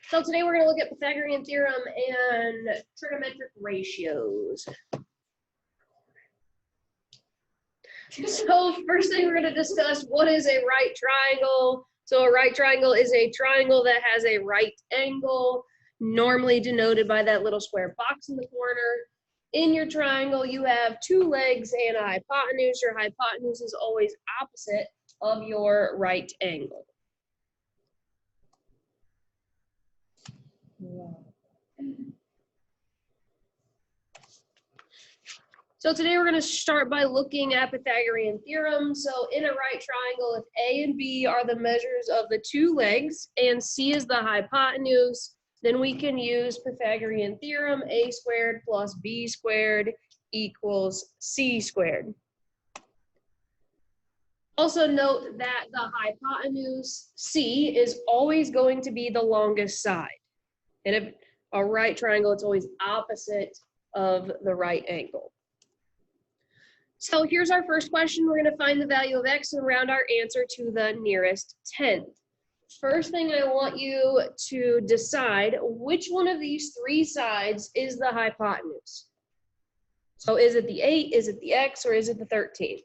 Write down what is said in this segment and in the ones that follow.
So today we're going to look at Pythagorean theorem and trigonometric ratios. So first thing we're going to discuss, what is a right triangle? So a right triangle is a triangle that has a right angle, normally denoted by that little square box in the corner. In your triangle, you have two legs and a hypotenuse. Your hypotenuse is always opposite of your right angle. So today we're going to start by looking at Pythagorean theorem. So in a right triangle, if A and B are the measures of the two legs and C is the hypotenuse, then we can use Pythagorean theorem, A squared plus B squared equals C squared. Also note that the hypotenuse C is always going to be the longest side. And if a right triangle, it's always opposite of the right angle. So here's our first question. We're going to find the value of x and round our answer to the nearest tenth. First thing I want you to decide which one of these three sides is the hypotenuse. So is it the 8, is it the x, or is it the 13?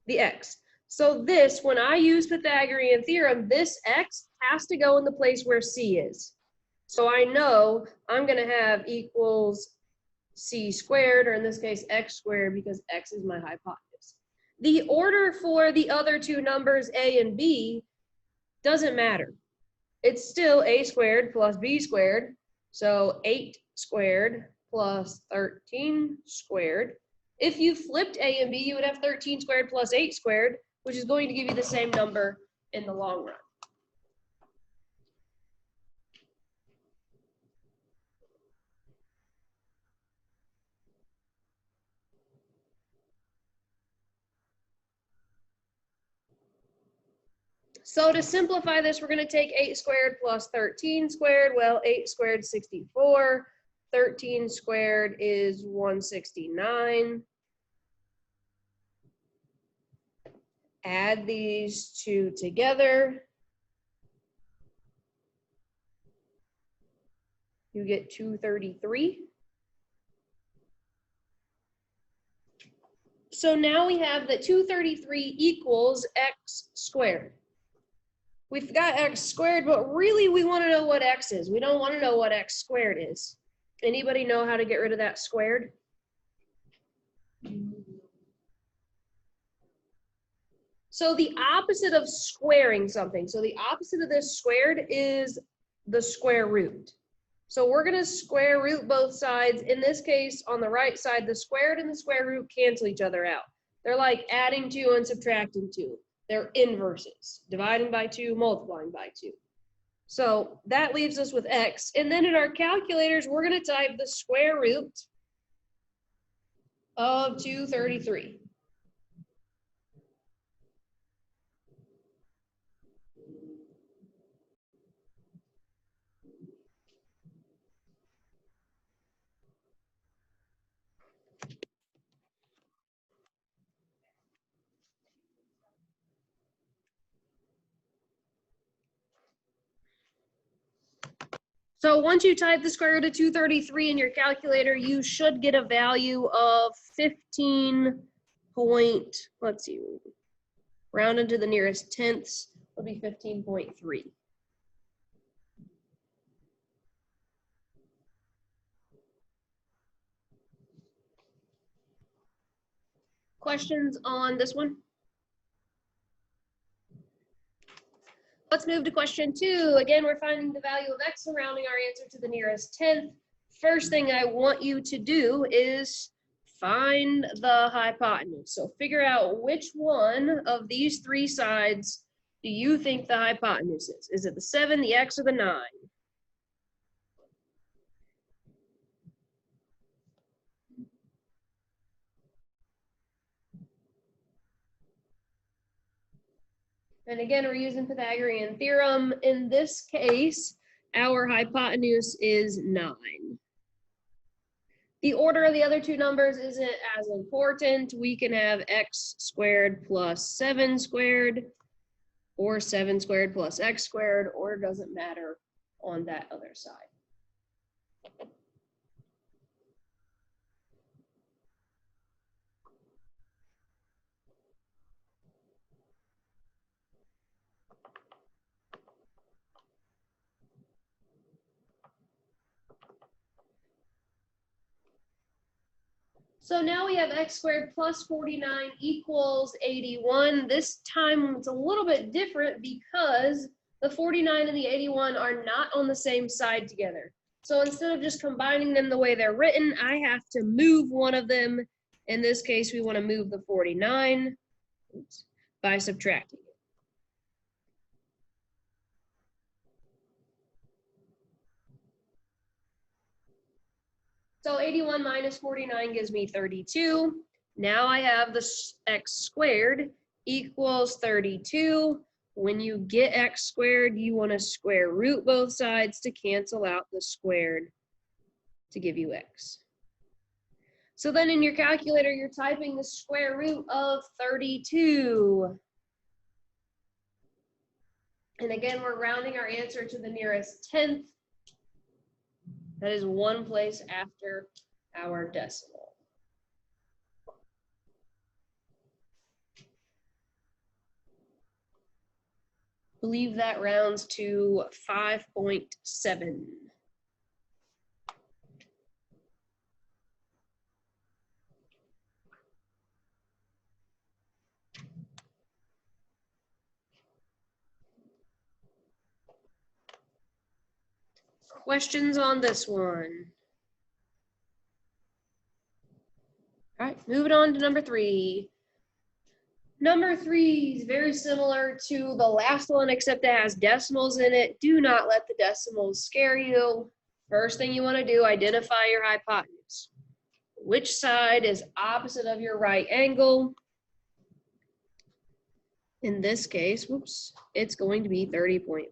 The x. So this, when I use Pythagorean theorem, this x has to go in the place where c is. So I know I'm going to have equals c squared, or in this case, x squared, because x is my hypotenuse. The order for the other two numbers, a and b, doesn't matter. It's still a squared plus b squared, so 8 squared plus 13 squared. If you flipped a and b, you would have 13 squared plus 8 squared, which is going to give you the same number in the long run. So to simplify this, we're going to take 8 squared plus 13 squared. Well, 8 squared is 64. 13 squared is 169. Add these two together. You get 233. So now we have that 233 equals x squared. We've got x squared, but really we want to know what x is. We don't want to know what x squared is. Anybody know how to get rid of that squared? So the opposite of squaring something, so the opposite of this squared is the square root. So we're going to square root both sides. In this case, on the right side, the squared and the square root cancel each other out. They're like adding 2 and subtracting 2. They're inverses, dividing by 2, multiplying by 2. So that leaves us with x. And then in our calculators, we're going to type the square root of 233. So once you type the square root of 233 in your calculator, you should get a value of 15 point, let's see, rounded to the nearest tenths will be 15.3. Questions on this one? Let's move to question 2. Again, we're finding the value of x and rounding our answer to the nearest tenth. First thing I want you to do is find the hypotenuse. So figure out which one of these three sides do you think the hypotenuse is. Is it the 7, the x, or the 9? And again, we're using Pythagorean theorem. In this case, our hypotenuse is 9. The order of the other two numbers isn't as important. We can have x squared plus 7 squared, or 7 squared plus x squared, or it doesn't matter on that other side. So now we have x squared plus 49 equals 81. This time it's a little bit different because the 49 and the 81 are not on the same side together. So instead of just combining them the way they're written, I have to move one of them. In this case, we want to move the 49 by subtracting it. So 81 minus 49 gives me 32. Now I have the x squared equals 32. When you get x squared, you want to square root both sides to cancel out the squared to give you x. So then in your calculator, you're typing the square root of 32. And again, we're rounding our answer to the nearest tenth. That is one place after our decimal. I believe that rounds to 5.7. Questions on this one? All right, moving on to number 3. Number 3 is very similar to the last one, except it has decimals in it. Do not let the decimals scare you. First thing you want to do, identify your hypotenuse. Which side is opposite of your right angle? In this case, whoops, it's going to be 30.5.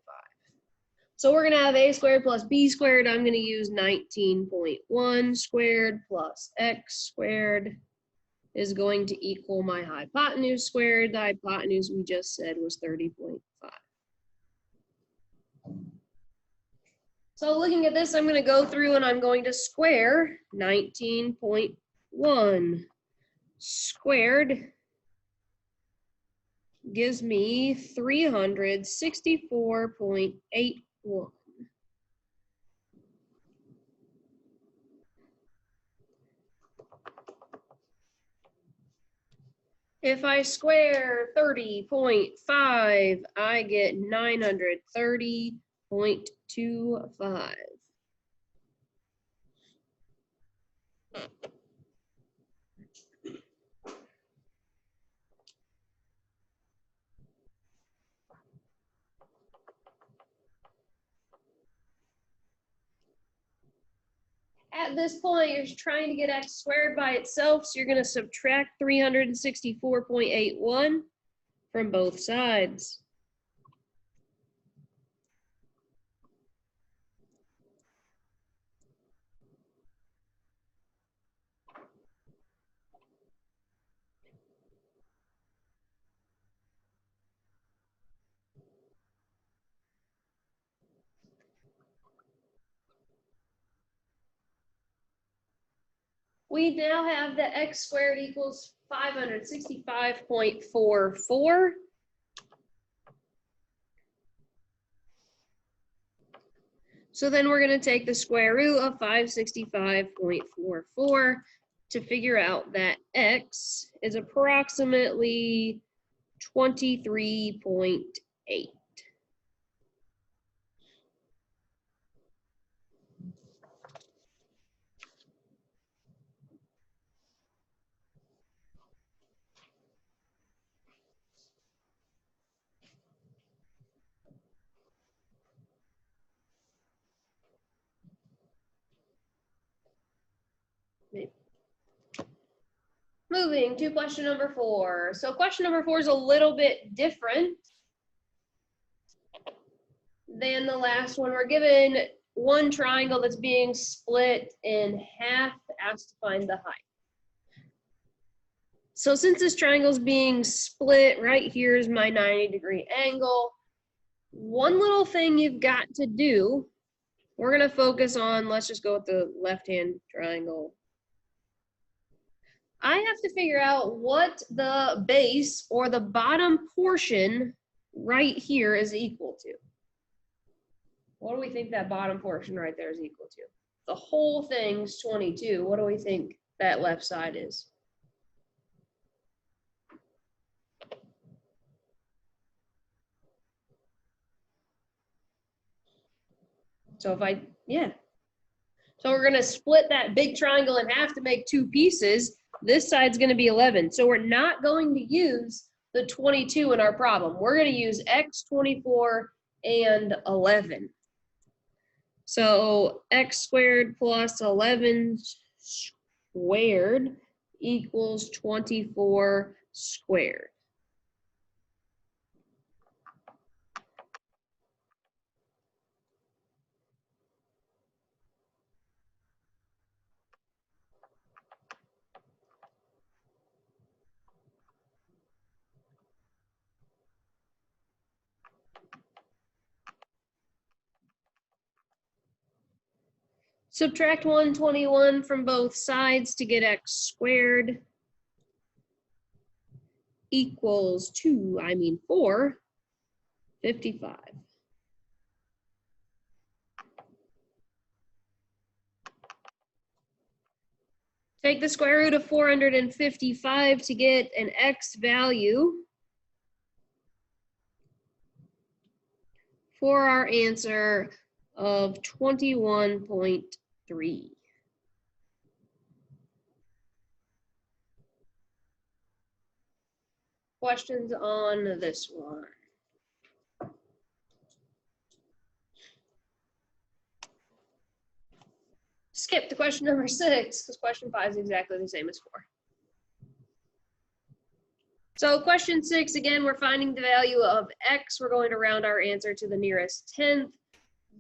So we're going to have a squared plus b squared. I'm going to use 19.1 squared plus x squared is going to equal my hypotenuse squared. The hypotenuse we just said was 30.5. So looking at this, I'm going to go through and I'm going to square 19.1 squared gives me 364.81. If I square 30.5, I get 930.25. At this point, you're trying to get x squared by itself, so you're going to subtract 364.81 from both sides. We now have that x squared equals 565.44. So then we're going to take the square root of 565.44 to figure out that x is approximately 23.8. Moving to question number 4. So question number 4 is a little bit different than the last one. We're given one triangle that's being split in half, asked to find the height. So since this triangle is being split, right here is my 90-degree angle. One little thing you've got to do, we're going to focus on, let's just go with the left-hand triangle. I have to figure out what the base or the bottom portion right here is equal to. What do we think that bottom portion right there is equal to? The whole thing's 22. What do we think that left side is? So So we're gonna split that big triangle in half to make two pieces. This side's gonna be 11. So we're not going to use the 22 in our problem. We're gonna use x, 24, and 11. So x squared plus 11 squared equals 24 squared. Subtract 121 from both sides to get x squared equals 455. Take the square root of 455 to get an x value for our answer of 21.3. Questions on this one? Skip to question number 6 because question 5 is exactly the same as 4. So question 6, again, we're finding the value of x. We're going to round our answer to the nearest 10th.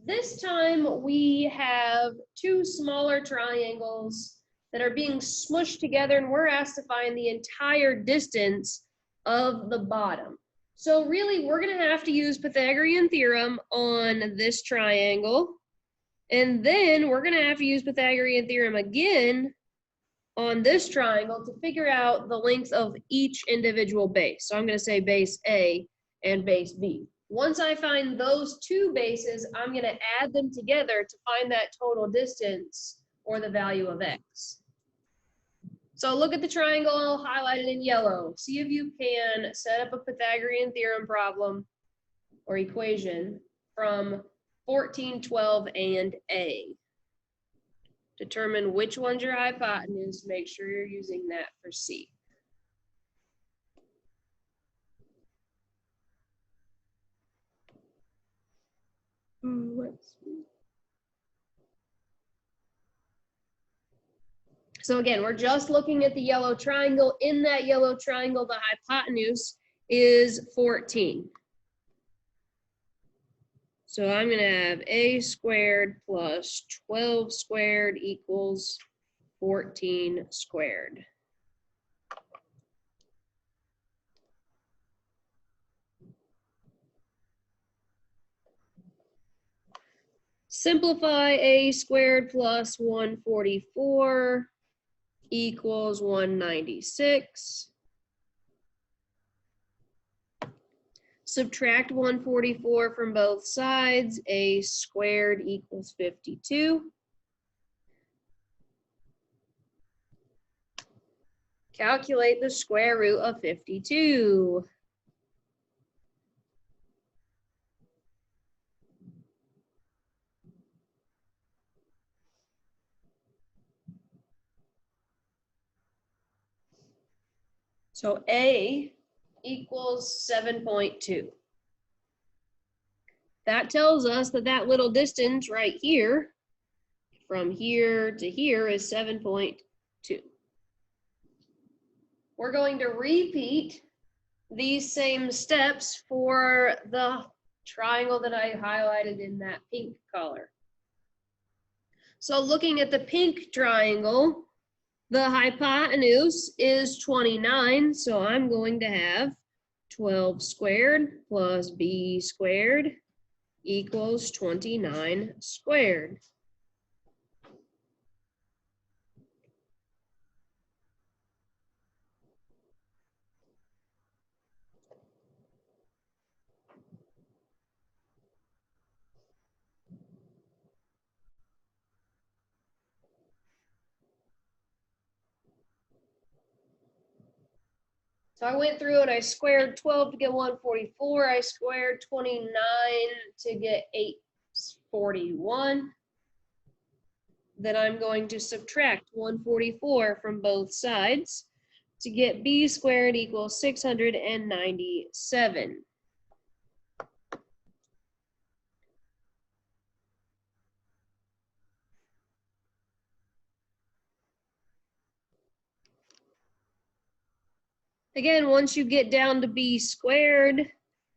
This time we have two smaller triangles that are being smushed together, and we're asked to find the entire distance of the bottom. So really, we're going to have to use Pythagorean theorem on this triangle, and then we're going to have to use Pythagorean theorem again on this triangle to figure out the length of each individual base. So I'm going to say base A and base B. Once I find those two bases, I'm going to add them together to find that total distance or the value of x. So look at the triangle highlighted in yellow. See if you can set up a Pythagorean theorem problem or equation from 14, 12, and A. Determine which one's your hypotenuse. Make sure you're using that for C. Let's see. So again, we're just looking at the yellow triangle. In that yellow triangle, the hypotenuse is 14. So I'm going to have a squared plus 12 squared equals 14 squared. Simplify a squared plus 144 equals 196. Subtract 144 from both sides. A squared equals 52. Calculate the square root of 52. So A equals 7.2. That tells us that that little distance right here, from here to here, is 7.2. We're going to repeat these same steps for the triangle that I highlighted in that pink color. So looking at the pink triangle, The hypotenuse is 29, so I'm going to have 12 squared plus b squared equals 29 squared. So I went through and I squared 12 to get 144. I squared 29 to get 841. Then I'm going to subtract 144 from both sides to get b squared equals 697. Again, once you get down to b squared,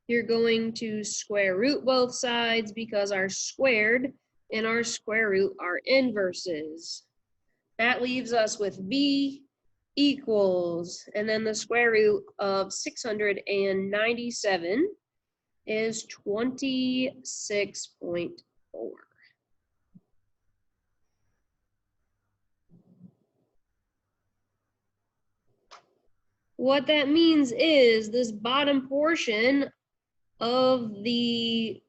you're going to square root both sides because our squared and our square root are inverses. That leaves us with b equals, and then the square root of 697 is 26.4. What that means is this bottom portion of the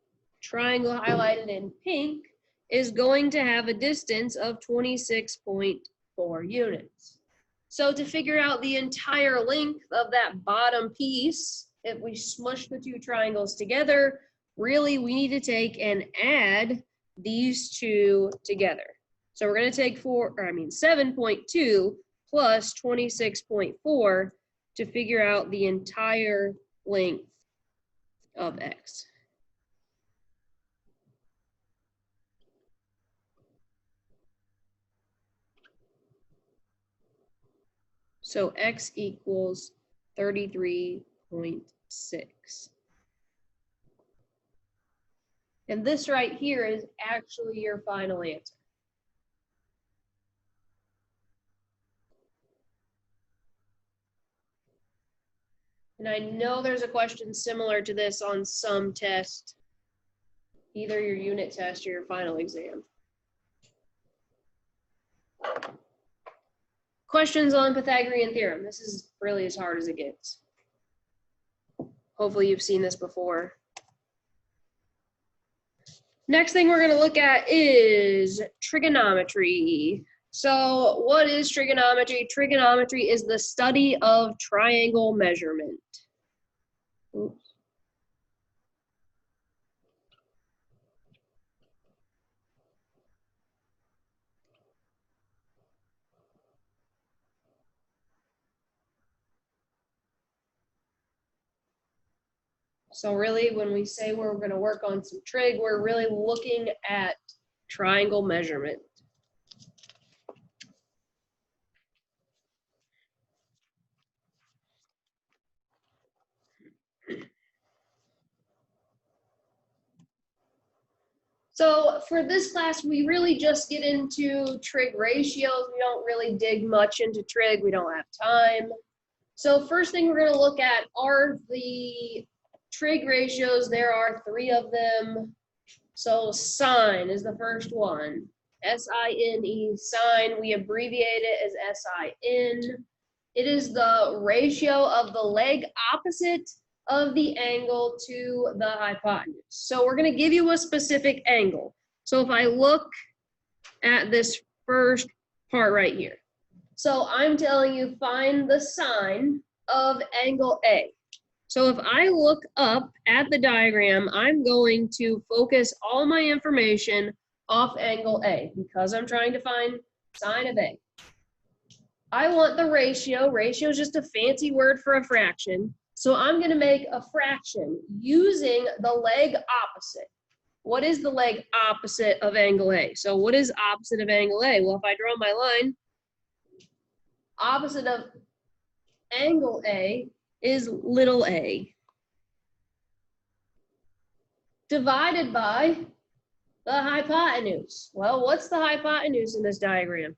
triangle highlighted in pink is going to have a distance of 26.4 units. So to figure out the entire length of that bottom piece, if we smush the two triangles together, really we need to take and add these two together. So we're going to take 7.2 plus 26.4 to figure out the entire length of x. So x equals 33.6. And this right here is actually your final answer. And I know there's a question similar to this on some test, either your unit test or your final exam. Questions on Pythagorean theorem. This is really as hard as it gets. Hopefully you've seen this before. Next thing we're going to look at is trigonometry. So what is trigonometry? Trigonometry is the study of triangle measurement. Oops. So really, when we say we're going to work on some trig, we're really looking at triangle measurement. So for this class, we really just get into trig ratios. We don't really dig much into trig. We don't have time. So first thing we're going to look at are the trig ratios. There are 3 of them. So sine is the first one. S-I-N-E, sine. We abbreviate it as S-I-N. It is the ratio of the leg opposite of the angle to the hypotenuse. So we're going to give you a specific angle. So if I look at this first part right here. So I'm telling you, find the sine of angle A. So if I look up at the diagram, I'm going to focus all my information off angle A because I'm trying to find sine of A. I want the ratio. Ratio is just a fancy word for a fraction. So I'm going to make a fraction using the leg opposite. What is the leg opposite of angle A? So what is opposite of angle A? Well, if I draw my line, opposite of angle A is little a, divided by the hypotenuse. Well, what's the hypotenuse in this diagram?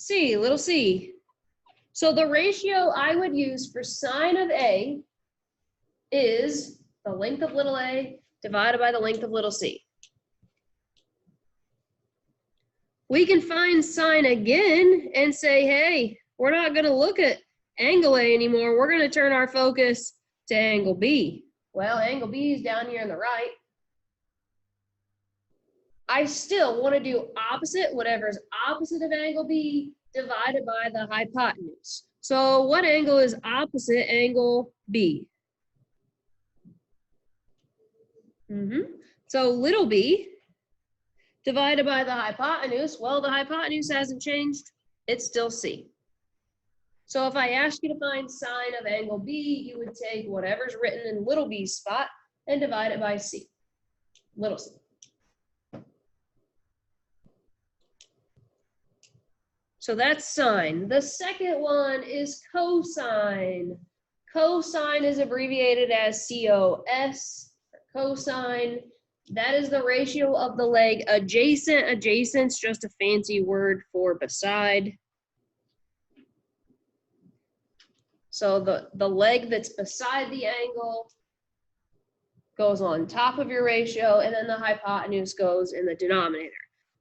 C, little c. So the ratio I would use for sine of A is the length of little a divided by the length of little c. We can find sine again and say, hey, we're not going to look at angle A anymore. We're going to turn our focus to angle B. Well, angle B is down here on the right. I still want to do opposite, whatever is opposite of angle B divided by the hypotenuse. So what angle is opposite angle B? So little b divided by the hypotenuse, well, the hypotenuse hasn't changed. It's still c. So if I ask you to find sine of angle B, you would take whatever's written in little b's spot and divide it by c, little c. So that's sine. The second one is cosine. Cosine is abbreviated as COS, cosine. That is the ratio of the leg adjacent. Adjacent's just a fancy word for beside. So the leg that's beside the angle goes on top of your ratio, and then the hypotenuse goes in the denominator.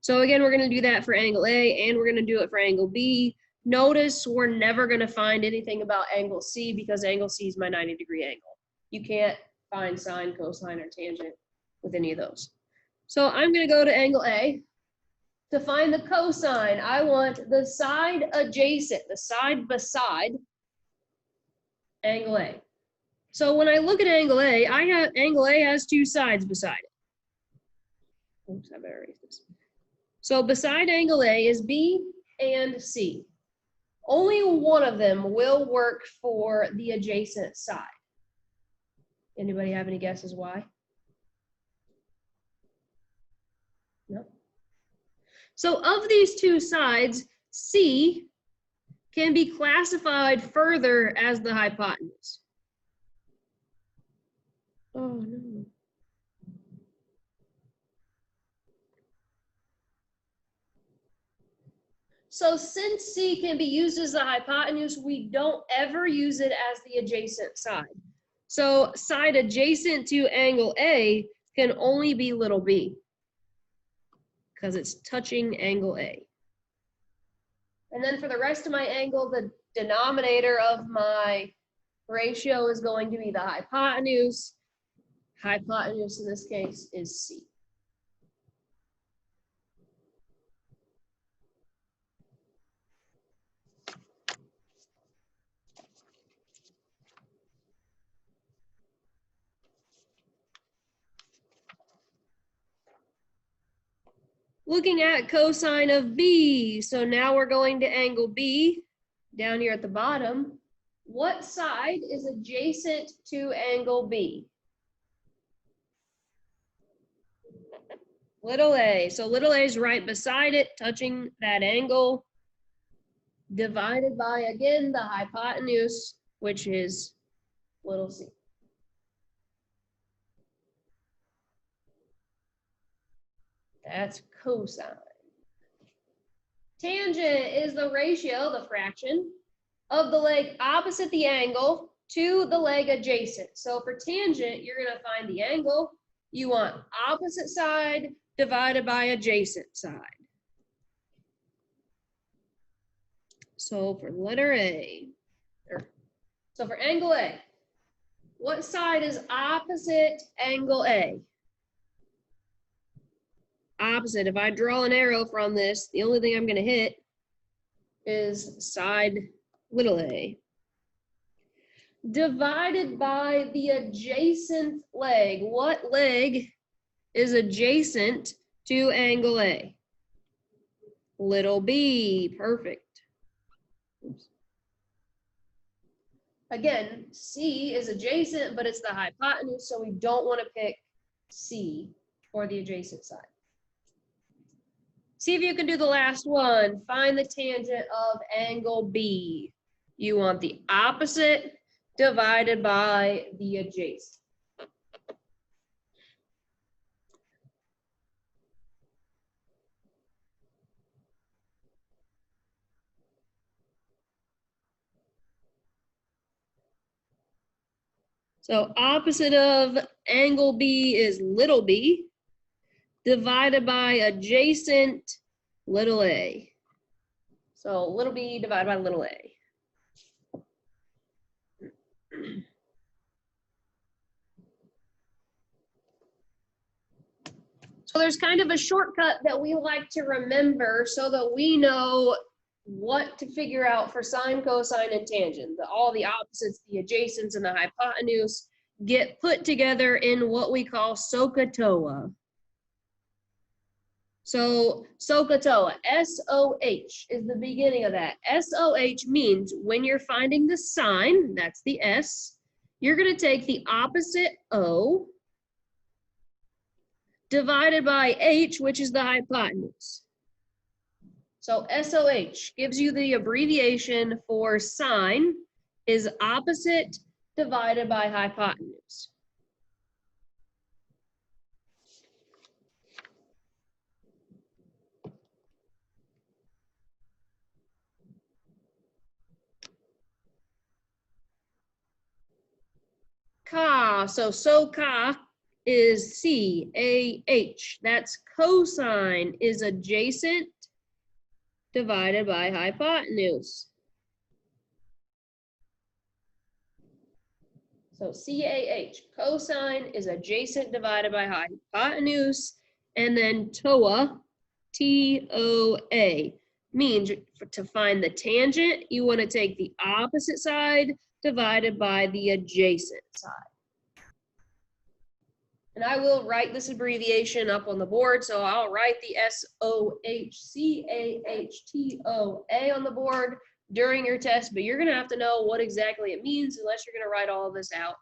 So again, we're going to do that for angle A, and we're going to do it for angle B. Notice we're never going to find anything about angle C because angle C is my 90-degree angle. You can't find sine, cosine, or tangent with any of those. So I'm going to go to angle A. To find the cosine, I want the side adjacent, the side beside angle A. So when I look at angle A, angle A has two sides beside it. Oops, I better erase this. So beside angle A is B and C. Only one of them will work for the adjacent side. Anybody have any guesses why? No. So of these two sides, C can be classified further as the hypotenuse. Oh no. So since C can be used as the hypotenuse, we don't ever use it as the adjacent side. So side adjacent to angle A can only be little b because it's touching angle A. And then for the rest of my angle, the denominator of my ratio is going to be the hypotenuse. Hypotenuse in this case is C. Looking at cosine of B, so now we're going to angle B down here at the bottom. What side is adjacent to angle B? Little a. So little a is right beside it, touching that angle, divided by, again, the hypotenuse, which is little c. That's cosine. Tangent is the ratio, the fraction, of the leg opposite the angle to the leg adjacent. So for tangent, you're going to find the angle. You want opposite side divided by adjacent side. So for letter A, so for angle A, what side is opposite angle A? Opposite. If I draw an arrow from this, the only thing I'm going to hit is side little a. Divided by the adjacent leg. What leg is adjacent to angle A? Little b. Perfect. Oops. Again, C is adjacent, but it's the hypotenuse, so we don't want to pick C for the adjacent side. See if you can do the last one. Find the tangent of angle B. You want the opposite divided by the adjacent. So opposite of angle B is little b, divided by adjacent little a. So little b divided by little a. So there's kind of a shortcut that we like to remember so that we know what to figure out for sine, cosine, and tangent. All the opposites, the adjacents, and the hypotenuse get put together in what we call SOHCAHTOA. So SOHCAHTOA, S-O-H is the beginning of that. S-O-H means when you're finding the sine, that's the S, you're going to take the opposite O divided by H, which is the hypotenuse. So SOH gives you the abbreviation for sine is opposite divided by hypotenuse. So ka is C-A-H. That's cosine is adjacent divided by hypotenuse. So CAH, cosine is adjacent divided by hypotenuse. And then TOA, T-O-A, means to find the tangent, you want to take the opposite side divided by the adjacent side. And I will write this abbreviation up on the board, so I'll write the SOHCAHTOA on the board during your test, but you're going to have to know what exactly it means unless you're going to write all of this out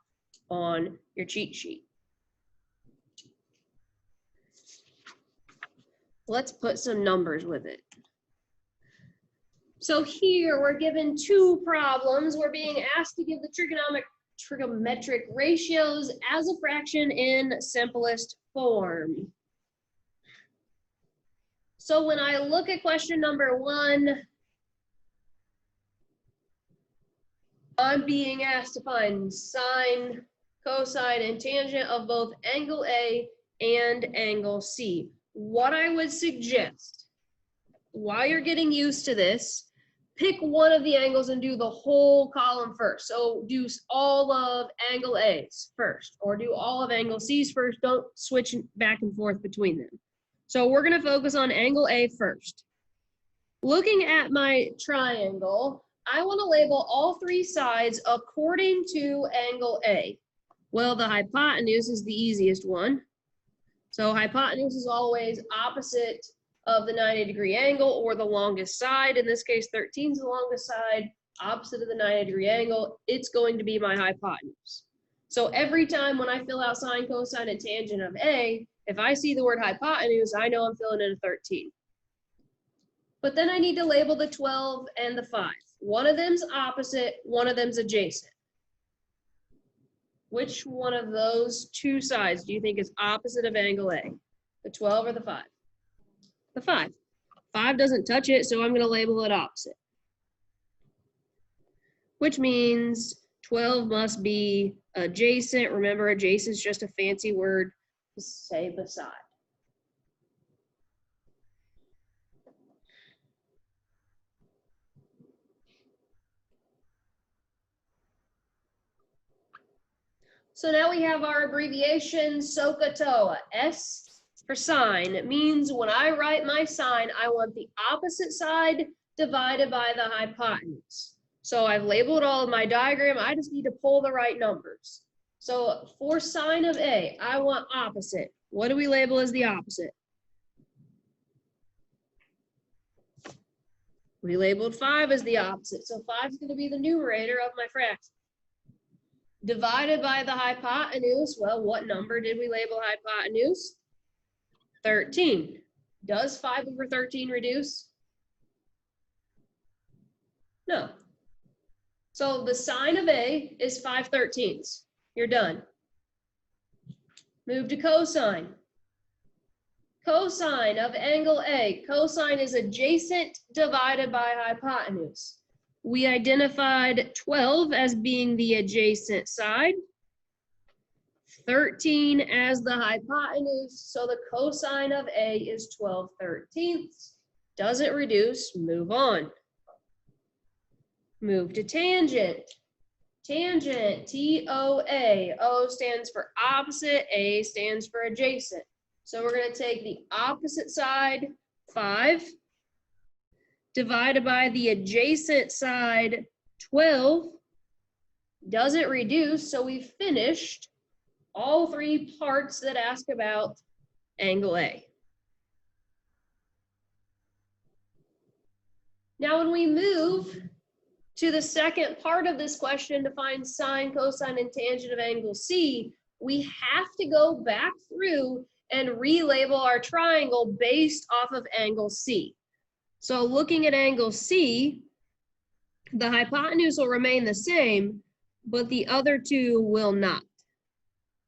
on your cheat sheet. Let's put some numbers with it. So here we're given two problems. We're being asked to give the trigonometric ratios as a fraction in simplest form. So when I look at question number 1, I'm being asked to find sine, cosine, and tangent of both angle A and angle C. What I would suggest, while you're getting used to this, pick one of the angles and do the whole column first. So do all of angle A's first, or do all of angle C's first. Don't switch back and forth between them. So we're going to focus on angle A first. Looking at my triangle, I want to label all 3 sides according to angle A. Well, the hypotenuse is the easiest one. So hypotenuse is always opposite of the 90-degree angle, or the longest side. In this case, 13 is the longest side, opposite of the 90-degree angle. It's going to be my hypotenuse. So every time when I fill out sine, cosine, and tangent of A, if I see the word hypotenuse, I know I'm filling in a 13. But then I need to label the 12 and the 5. One of them's opposite, one of them's adjacent. Which one of those 2 sides do you think is opposite of angle A? The 12 or the 5? The 5. 5 doesn't touch it, so I'm going to label it opposite. Which means 12 must be adjacent. Remember, adjacent is just a fancy word to say beside. So now we have our abbreviation SOHCAHTOA. S for sine. It means when I write my sine, I want the opposite side divided by the hypotenuse. So I've labeled all of my diagram. I just need to pull the right numbers. So for sine of A, I want opposite. What do we label as the opposite? We labeled 5 as the opposite. So 5 is going to be the numerator of my fraction. Divided by the hypotenuse, well, what number did we label hypotenuse? 13. Does 5 over 13 reduce? No. So the sine of A is 5/13. You're done. Move to cosine. Cosine of angle A. Cosine is adjacent divided by hypotenuse. We identified 12 as being the adjacent side. 13 as the hypotenuse, so the cosine of A is 12/13. Doesn't reduce, move on. Move to tangent. Tangent, T-O-A. O stands for opposite, A stands for adjacent. So we're going to take the opposite side, 5, divided by the adjacent side, 12. Doesn't reduce, so we've finished all 3 parts that ask about angle A. Now when we move to the second part of this question to find sine, cosine, and tangent of angle C, we have to go back through and relabel our triangle based off of angle C. So looking at angle C, the hypotenuse will remain the same, but the other 2 will not.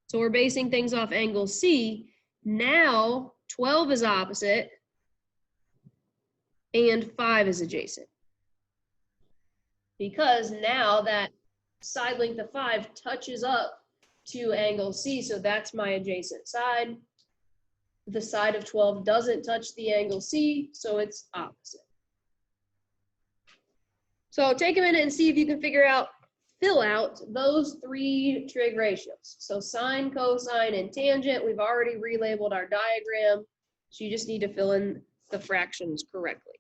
So we're basing things off angle C. Now 12 is opposite and 5 is adjacent. Because now that side length of 5 touches up to angle C, so that's my adjacent side. The side of 12 doesn't touch the angle C, so it's opposite. So take a minute and see if you can fill out those 3 trig ratios. So sine, cosine, and tangent, we've already relabeled our diagram, so you just need to fill in the fractions correctly.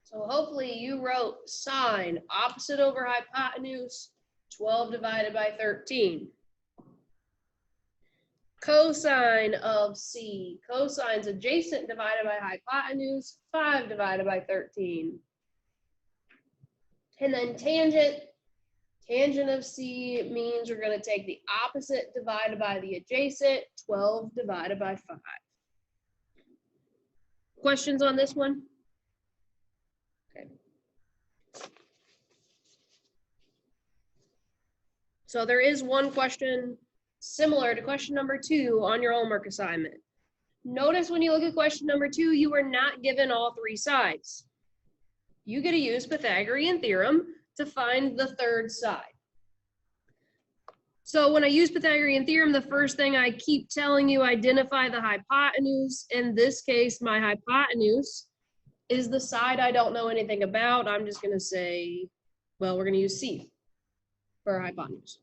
So hopefully you wrote sine, opposite over hypotenuse, 12 divided by 13. Cosine of C, cosine's adjacent divided by hypotenuse, 5 divided by 13. And then tangent, tangent of C means we're going to take the opposite divided by the adjacent, 12 divided by 5. Questions on this one? Okay. So there is one question similar to question number 2 on your homework assignment. Notice when you look at question number 2, you are not given all 3 sides. You get to use Pythagorean theorem to find the third side. So when I use Pythagorean theorem, the first thing I keep telling you, identify the hypotenuse. In this case, my hypotenuse is the side I don't know anything about. I'm just going to say, well, we're going to use C for hypotenuse.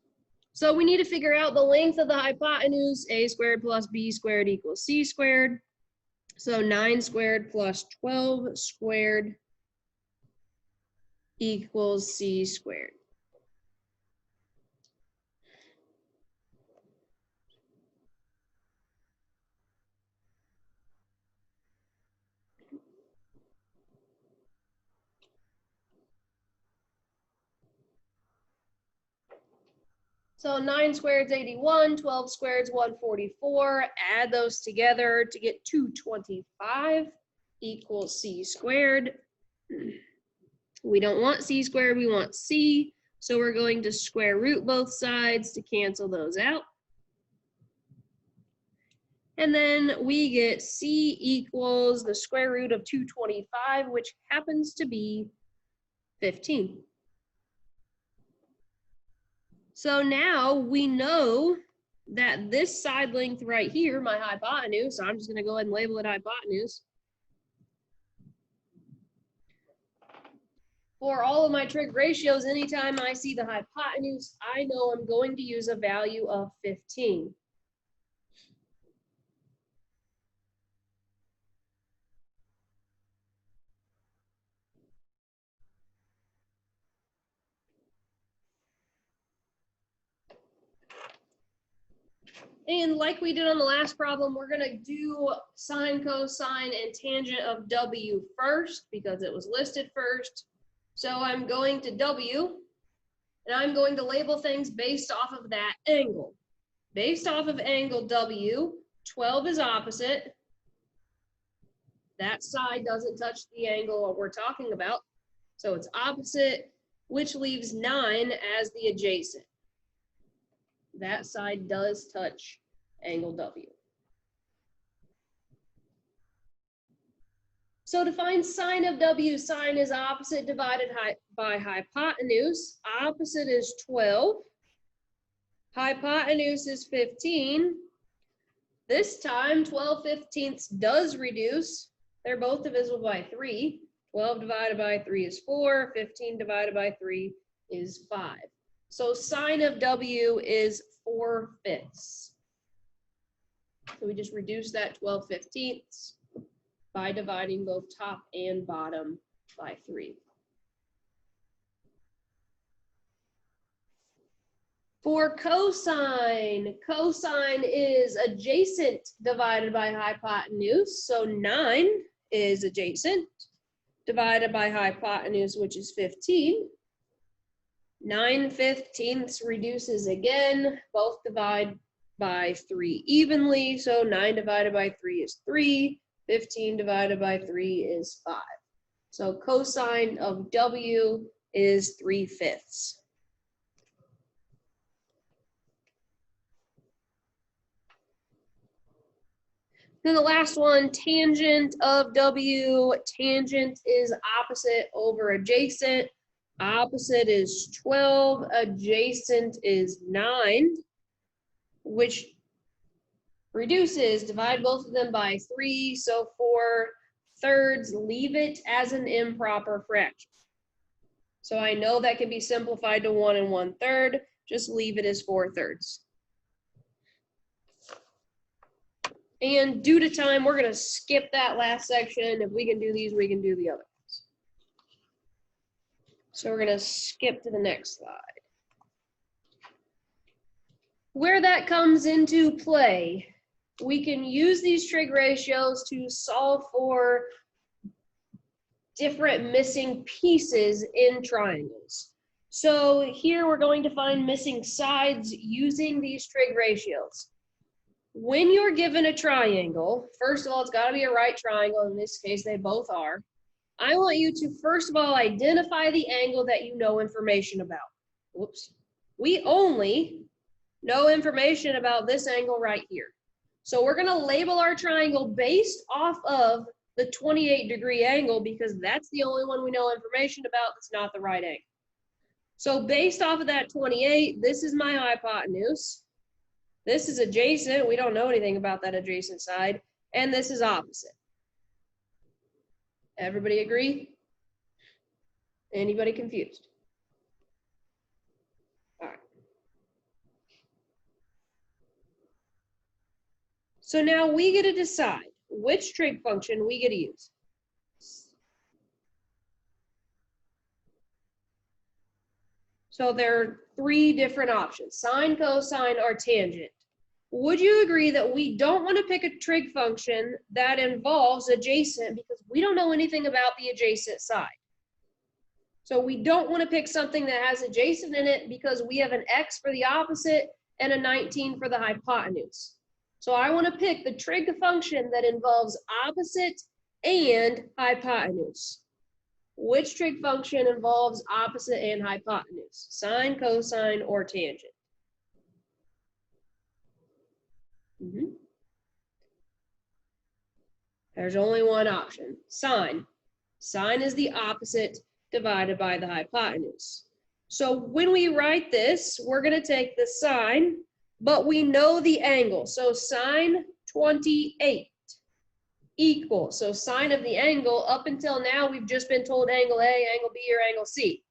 So we need to figure out the length of the hypotenuse. A squared plus B squared equals C squared. So 9 squared plus 12 squared equals C squared. So 9 squared is 81, 12 squared is 144. Add those together to get 225 equals C squared. We don't want C squared, we want C. So we're going to square root both sides to cancel those out. And then we get C equals the square root of 225, which happens to be 15. So now we know that this side length right here, my hypotenuse, so I'm just going to go ahead and label it hypotenuse. For all of my trig ratios, anytime I see the hypotenuse, I know I'm going to use a value of 15. And like we did on the last problem, we're going to do sine, cosine, and tangent of W first because it was listed first. So I'm going to W, and I'm going to label things based off of that angle. Based off of angle W, 12 is opposite. That side doesn't touch the angle we're talking about. So it's opposite, which leaves 9 as the adjacent. That side does touch angle W. So to find sine of W, sine is opposite divided by hypotenuse. Opposite is 12. Hypotenuse is 15. This time, 12/15 does reduce. They're both divisible by 3. 12 divided by 3 is 4. 15 divided by 3 is 5. So sine of W is 4/5. So we just reduce that 12/15 by dividing both top and bottom by 3. For cosine, cosine is adjacent divided by hypotenuse. So 9 is adjacent divided by hypotenuse, which is 15. 9/15 reduces again, both divide by 3 evenly. So 9 divided by 3 is 3. 15 divided by 3 is 5. So cosine of W is 3/5. Then the last one, tangent of W. Tangent is opposite over adjacent. Opposite is 12, adjacent is 9, which reduces, divide both of them by 3, so 4/3, leave it as an improper fraction. So I know that can be simplified to 1 1/3, just leave it as 4/3. And due to time, we're going to skip that last section. If we can do these, we can do the other ones. So we're going to skip to the next slide. Where that comes into play, we can use these trig ratios to solve for different missing pieces in triangles. So here we're going to find missing sides using these trig ratios. When you're given a triangle, first of all, it's got to be a right triangle. In this case, they both are. I want you to, first of all, identify the angle that you know information about. Whoops. We only know information about this angle right here. So we're going to label our triangle based off of the 28-degree angle because that's the only one we know information about that's not the right angle. So based off of that 28, this is my hypotenuse. This is adjacent. We don't know anything about that adjacent side. And this is opposite. Everybody agree? Anybody confused? All right. So now we get to decide which trig function we get to use. So there are 3 different options, sine, cosine, or tangent. Would you agree that we don't want to pick a trig function that involves adjacent because we don't know anything about the adjacent side? So we don't want to pick something that has adjacent in it because we have an x for the opposite and a 19 for the hypotenuse. So I want to pick the trig function that involves opposite and hypotenuse. Which trig function involves opposite and hypotenuse? Sine, cosine, or tangent? There's only one option, sine. Sine is the opposite. divided by the hypotenuse. So when we write this, we're going to take the sine, but we know the angle. So sine 28 equals, so sine of the angle, up until now, we've just been told angle A, angle B, or angle C.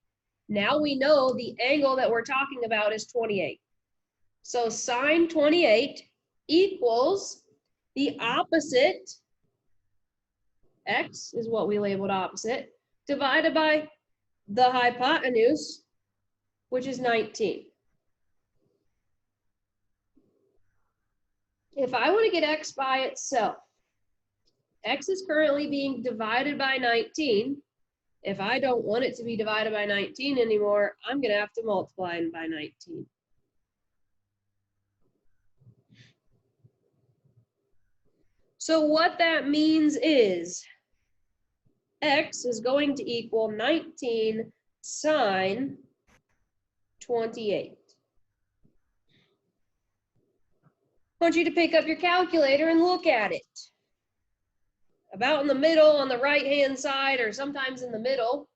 Now we know the angle that we're talking about is 28. So sine 28 equals the opposite, x is what we labeled opposite, divided by the hypotenuse, which is 19. If I want to get x by itself, x is currently being divided by 19. If I don't want it to be divided by 19 anymore, I'm going to have to multiply it by 19. So what that means is x is going to equal 19 sine 28. I want you to pick up your calculator and look at it. About in the middle on the right-hand side, or sometimes in the middle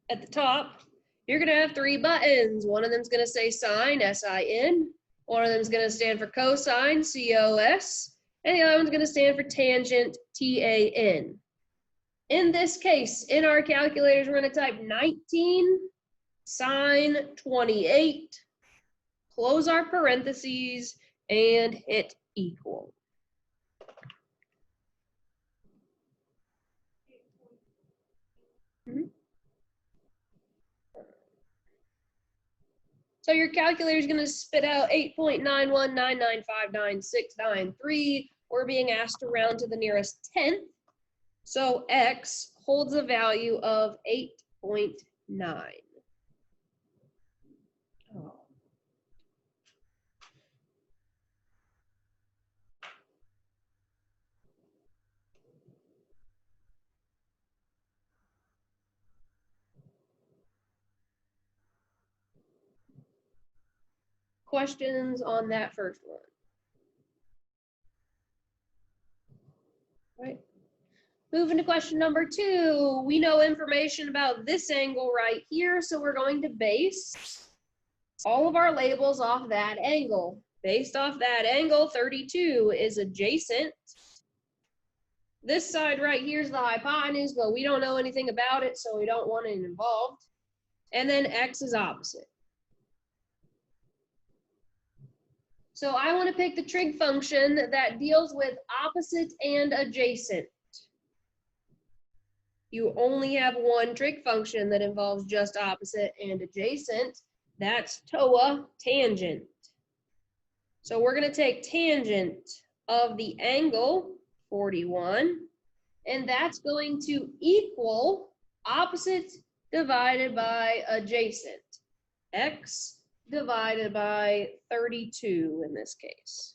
at the top, you're going to have 3 buttons. One of them is going to say sine, S-I-N. One of them is going to stand for cosine, C-O-S. And the other one's going to stand for tangent, T-A-N. In this case, in our calculators, we're going to type 19 sine 28, close our parentheses, and hit equal. So your calculator is going to spit out 8.919959693. We're being asked to round to the nearest tenth. So x holds a value of 8.9. Oh. Questions on that first one? Right. Moving to question number 2, we know information about this angle right here, so we're going to base all of our labels off that angle. Based off that angle, 32 is adjacent. This side right here is the hypotenuse, but we don't know anything about it, so we don't want it involved. And then x is opposite. So I want to pick the trig function that deals with opposite and adjacent. You only have one trig function that involves just opposite and adjacent. That's TOA, tangent. So we're going to take tangent of the angle, 41, and that's going to equal opposite divided by adjacent, x divided by 32 in this case.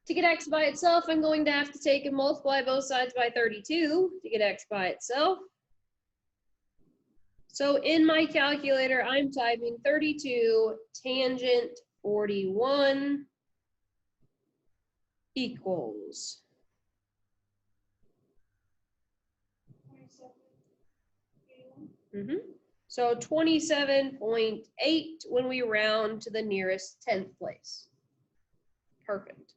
To get x by itself, I'm going to have to take and multiply both sides by 32 to get x by itself. So in my calculator, I'm typing 32 tangent 41 equals. So 27.8 when we round to the nearest 10th place. Perfect.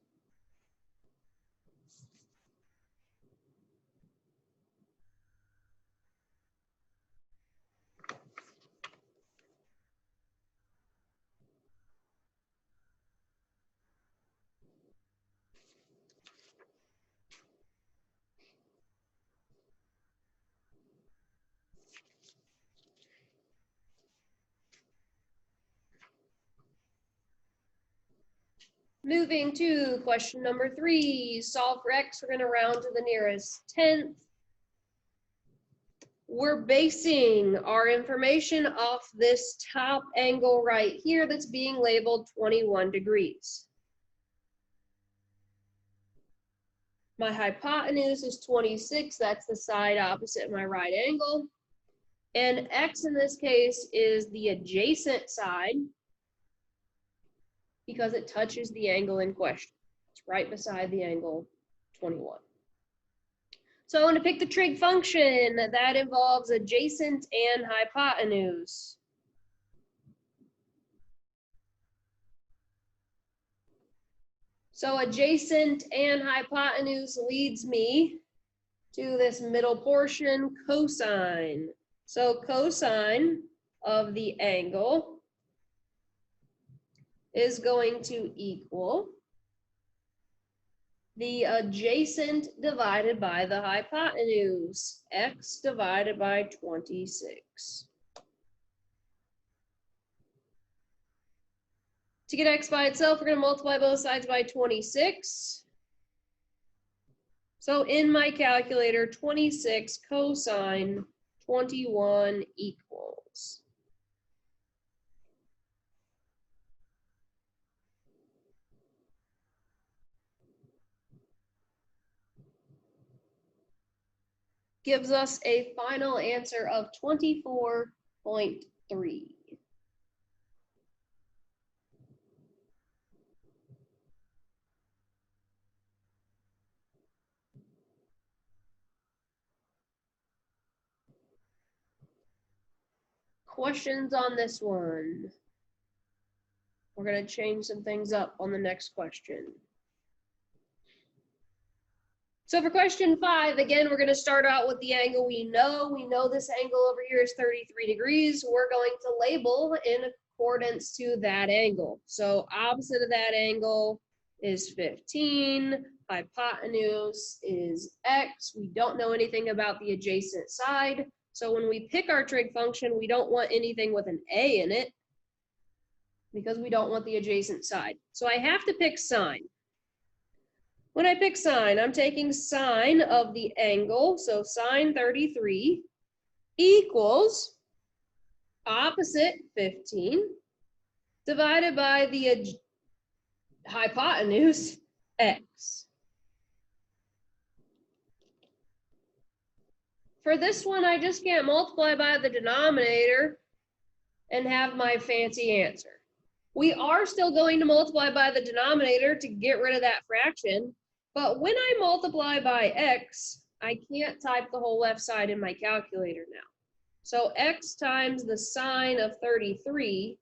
Moving to question number 3, solve for x, we're going to round to the nearest 10th. We're basing our information off this top angle right here that's being labeled 21 degrees. My hypotenuse is 26, that's the side opposite my right angle. And x in this case is the adjacent side, because it touches the angle in question. It's right beside the angle 21. So I want to pick the trig function that involves adjacent and hypotenuse. So adjacent and hypotenuse leads me to this middle portion, cosine. So cosine of the angle is going to equal the adjacent divided by the hypotenuse, x divided by 26. To get x by itself, we're going to multiply both sides by 26. So in my calculator, 26 cosine 21 equals. Gives us a final answer of 24.3. Questions on this one? We're going to change some things up on the next question. So for question 5, again, we're going to start out with the angle we know. We know this angle over here is 33 degrees. We're going to label in accordance to that angle. So opposite of that angle is 15. Hypotenuse is x. We don't know anything about the adjacent side. So when we pick our trig function, we don't want anything with an a in it because we don't want the adjacent side. So I have to pick sine. When I pick sine, I'm taking sine of the angle, so sine 33 equals opposite 15 divided by the hypotenuse, x. For this one, I just can't multiply by the denominator and have my fancy answer. We are still going to multiply by the denominator to get rid of that fraction, but when I multiply by x, I can't type the whole left side in my calculator now. So x times the sine of 33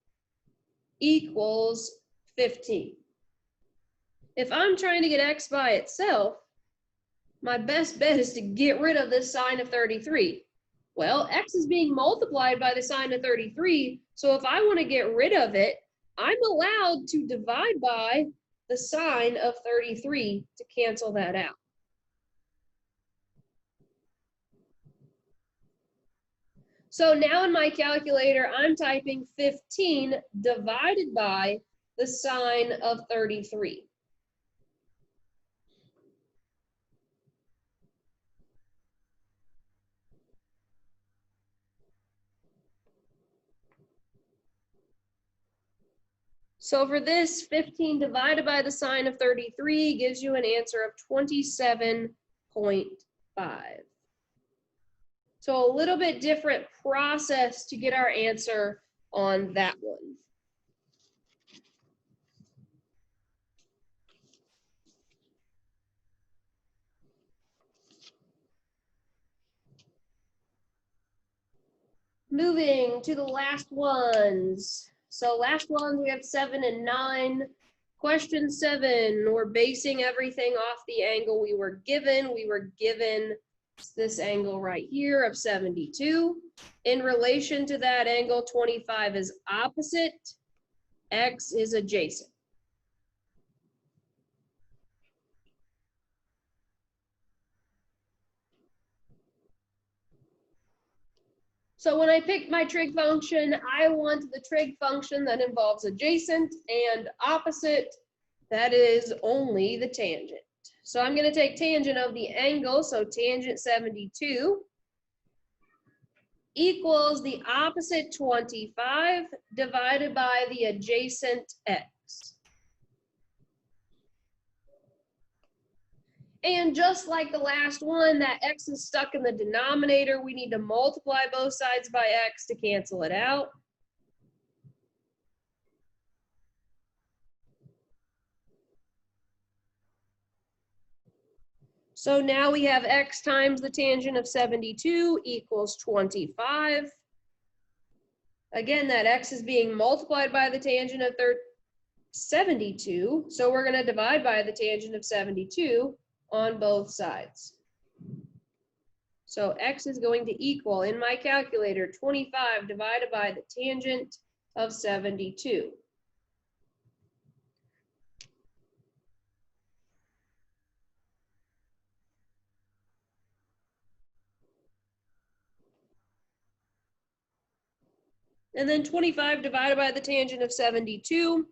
equals 15. If I'm trying to get x by itself, my best bet is to get rid of this sine of 33. Well, x is being multiplied by the sine of 33, so if I want to get rid of it, I'm allowed to divide by the sine of 33 to cancel that out. So now in my calculator, I'm typing 15 divided by the sine of 33. So for this, 15 divided by the sine of 33 gives you an answer of 27.5. So a little bit different process to get our answer on that one. Moving to the last ones. So last ones, we have 7 and 9. Question 7, we're basing everything off the angle we were given. We were given this angle right here of 72. In relation to that angle, 25 is opposite, x is adjacent. So when I pick my trig function, I want the trig function that involves adjacent and opposite. That is only the tangent. So I'm going to take tangent of the angle, so tangent 72 equals the opposite 25 divided by the adjacent x. And just like the last one, that x is stuck in the denominator. We need to multiply both sides by x to cancel it out. So now we have x times the tangent of 72 equals 25. Again, that x is being multiplied by the tangent of 72, so we're going to divide by the tangent of 72 on both sides. So x is going to equal, in my calculator, 25 divided by the tangent of 72. And then 25 divided by the tangent of 72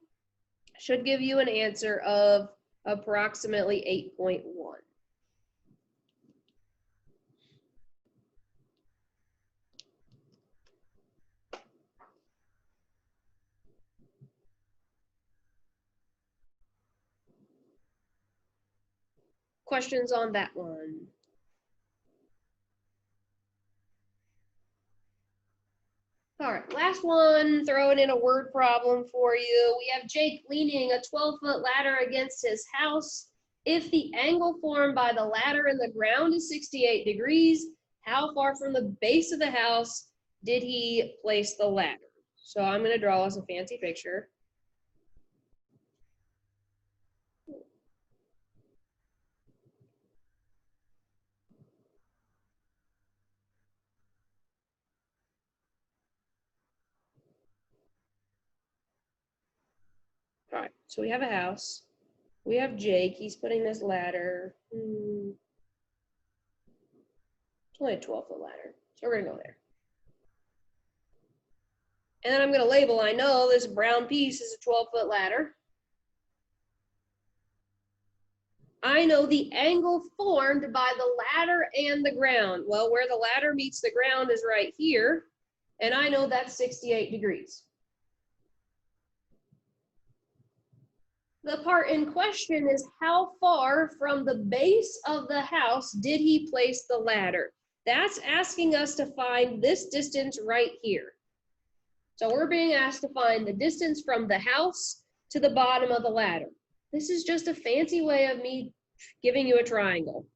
should give you an answer of approximately 8.1. Questions on that one? All right, last one, throwing in a word problem for you. We have Jake leaning a 12-foot ladder against his house. If the angle formed by the ladder and the ground is 68 degrees, how far from the base of the house did he place the ladder? So I'm going to draw us a fancy picture. All right, so we have a house. We have Jake. He's putting this ladder. It's only a 12-foot ladder, so we're going to go there. And then I'm going to label, I know this brown piece is a 12-foot ladder. I know the angle formed by the ladder and the ground. Well, where the ladder meets the ground is right here, and I know that's 68 degrees. The part in question is how far from the base of the house did he place the ladder? That's asking us to find this distance right here. So we're being asked to find the distance from the house to the bottom of the ladder. This is just a fancy way of me giving you a triangle.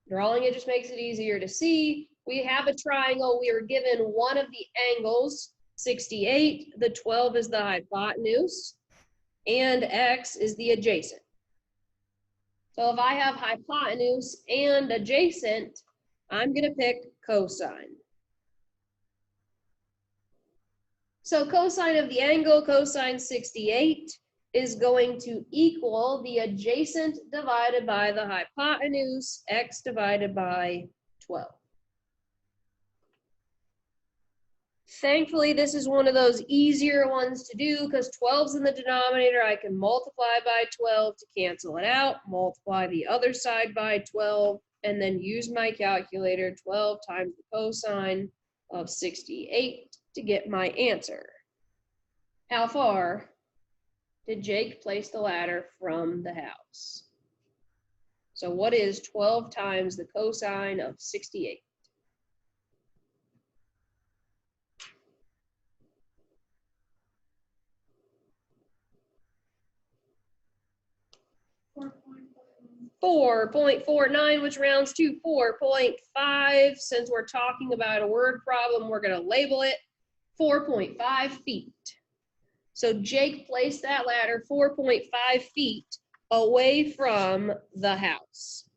Drawing it just makes it easier to see. We have a triangle. We are given one of the angles, 68. The 12 is the hypotenuse, and x is the adjacent. So if I have hypotenuse and adjacent, I'm going to pick cosine. So cosine of the angle, cosine 68, is going to equal the adjacent divided by the hypotenuse, x divided by 12. Thankfully, this is one of those easier ones to do because 12's in the denominator. I can multiply by 12 to cancel it out, multiply the other side by 12, and then use my calculator, 12 times the cosine of 68 to get my answer. How far did Jake place the ladder from the house? So what is 12 times the cosine of 68? .49, which rounds to 4.5. Since we're talking about a word problem, we're going to label it 4.5 feet. So Jake placed that ladder 4.5 feet away from the house.